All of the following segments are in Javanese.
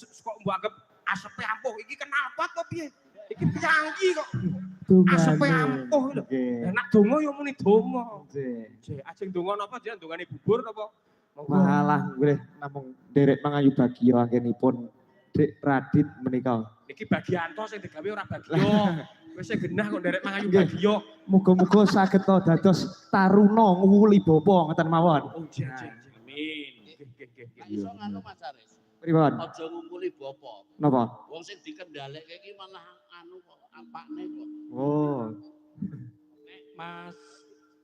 kok mbok anggap asepe ampuh iki kenapa kok piye? Iki piyangi kok. Asepe ampuh lho. Nek donga yo muni donga. Nggih. Ajeng donga napa jenengan dongane bubur napa? Malah nggih namung derek mangayu bagio anggenipun Dik Radit menika. Iki bagianto sing digawe ora bagio. Wis genah kok nderek mangayu bagio. Muga-muga saged to dados taruna nguwuli bapa ngoten mawon. Oh, amin. Nggih. Iso ngono Mas Aris. Pripun? Aja ngumpuli bapa. Napa? Wong sing dikendhaleke iki malah anu kok apakne kok. Oh. Nek Mas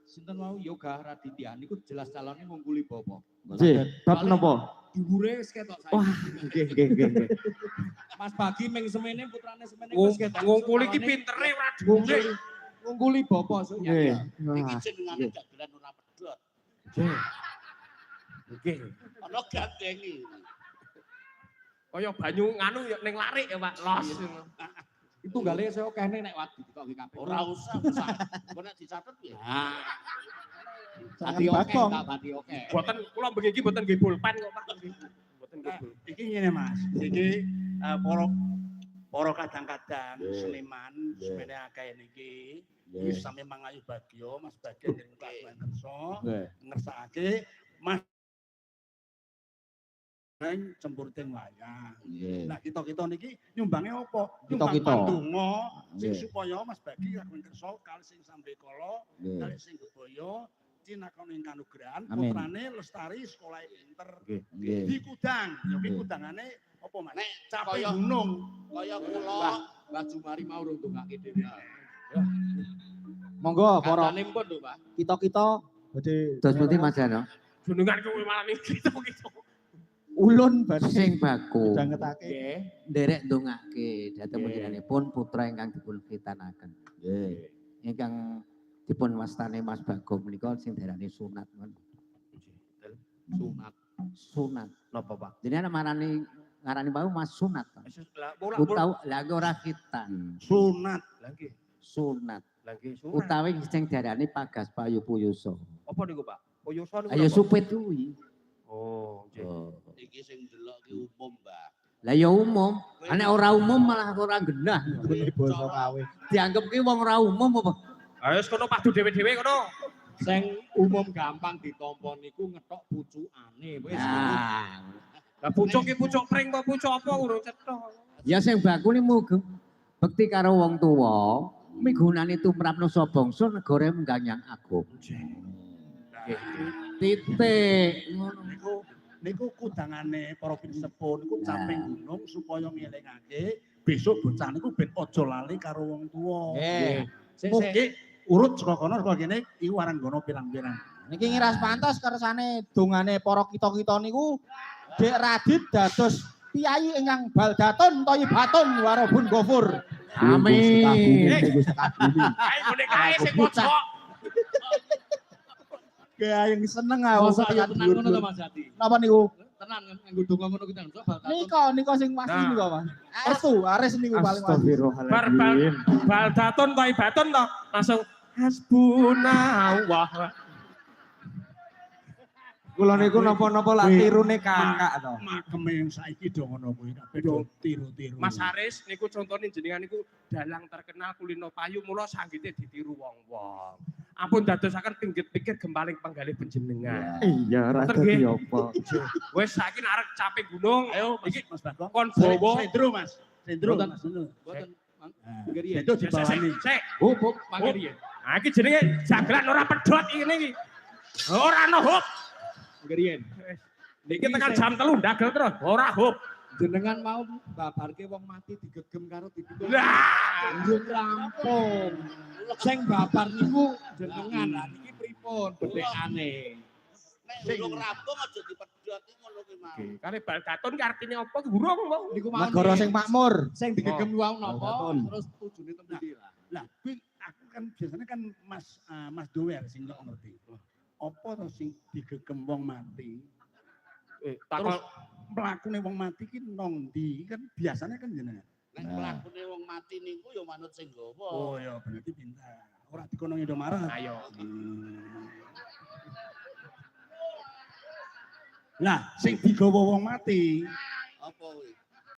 sinten mau Yoga Raditya niku jelas calone ngumpuli bapa. Nggih, bab napa? Dhuwure wis ketok saiki. Wah, nggih. Mas Bagi ming semene putrane semene wis ketok. Ngumpuli iki pintere ora dhuwure. Ngumpuli bapa so Nggih. Iki jenengane dagelan ora pedhot. Nggih. Ana gandengi. Kaya banyu nganu ya ning larik ya Pak, los. Itu gale saya kene nek wadi dikoki kabeh. Ora usah. Kok nek dicatet piye? Nah. Bati oke, tak bati oke. Boten kula bengi iki boten nggih pulpen kok Pak. Boten nggih pulpen. Iki ngene Mas. Iki para kadang-kadang seniman semene akeh niki wis sami mangayu bagyo Mas Bagyo jeneng Pak Kerso ngersakake Mas nang cempurting wayang. Nah kita-kita niki nyumbange apa? Nyumbang pandonga sing supaya Mas Bagi Kakung Kerso kali sing Sambekala kali sing Gebaya cinakone kanugrahan putrane lestari sekolah pinter. Di Kudang, ya ki kudangane apa Mas? Nek Cape gunung. Kaya kula Mbah Jumari mau rundungake dhewe. Monggo para Kandhane pun lho, Pak. kita badhe Terus putih Mas Jano. Jenengan kuwi malah niki gitu. ulun badhe Sing baku. dangetake. Nderek ndongake dhateng panjenenganipun putra ingkang dipun khitanaken. Nggih. Ingkang dipun wastani Mas Bagong menika sing diarani sunat men. Sunat. Napa Pak? Jenengan ngarani bau Mas sunat. Lah Utawa lha ora khitan. Sunat. Lah nggih. Sunat. Lah nggih sunat. Utawi sing diarani Pagas Payu Puyusa. Apa niku Pak? Poyoso niku. Ayo supit kuwi. Oh, nggih. iki sing delok ki umum, Mbak. Lah ya umum. Nek ora umum malah ora genah. Basa kawe. Dianggep ki wong ora umum apa? Ayo kono padu dhewe-dhewe kono. Sing umum gampang ditampa niku ngethok pucukane wis. Nah, Lah pucuk ki pucuk pring apa pucuk apa urung cetha. ya sing baku ni bekti karo wong tuwa, migunani tumrapno sa bangsa negara mengganyang agung. Titik ngono. Niku kudangane para pinsepuh niku camping gunung supaya ngelingake besok bocah niku ben aja lali karo wong tuwa. Nggih. Mugi urut saka kono saka kene iku aran gono pirang-pirang. Niki ngiras pantos kersane dongane para kita-kita niku Dik Radit dados piyai ingkang baldaton thayyibatun warabun ghafur. Amin. Ayo ngene kae sing pojok. Kayak yang seneng ah. Masa ya tenan ngono to Mas Jati. Napa niku? Tenan nganggo donga ngono ki tenan. Nika sing pasti niku Mas. Ares niku paling pasti. Astagfirullahaladzim. Baldaton thayyibatun to langsung hasbunallah. Kula niku napa-napa lak tirune kakak to. Makeme saiki do ngono kuwi kabeh do tiru-tiru. Mas Haris niku contohnya jenengan niku dalang terkenal kulino payu mula sanggite ditiru wong-wong. Ampun dadosaken pinggit pikir gembaling penggalih panjenengan. Iya, ora dadi apa. Wis saiki arek cape gunung. Ayo Iki Mas Bagong. kon bowo. Sendro Mas. Sendro. Boten. Mas. Sendro. Boten. Itu dibawani. Sik. Hop mangke riyen. Nah iki jenenge jagelan ora pedhot iki iki. Ora ono hop. Riyen. Niki tekan jam 3 ndagel terus. Ora hop. Jenengan mau babarke wong mati digegem karo dipikul. Lah, Nggih rampung. Sing babar niku jenengan. Lah niki pripun bedhekane? Nek urung rampung aja dipedhot iki ngono ki mau. kare baldaton ki artine apa ki burung kok. Niku mau Negara sing makmur. sing digegem wong napa Baldaton. terus tujune teng pundi lah. Lah, kuwi aku kan biasanya kan Mas Dower sing kok ngerti. Apa to sing digegem wong mati? Terus mlakune wong mati ki nang ndi? Kan biasanya kan jenengan. Nek mlakune wong mati niku ya manut sing gawa. Oh ya berarti pintar. Ora dikono Indomaret. Ayo. Lah, sing digawa wong mati Apa kuwi?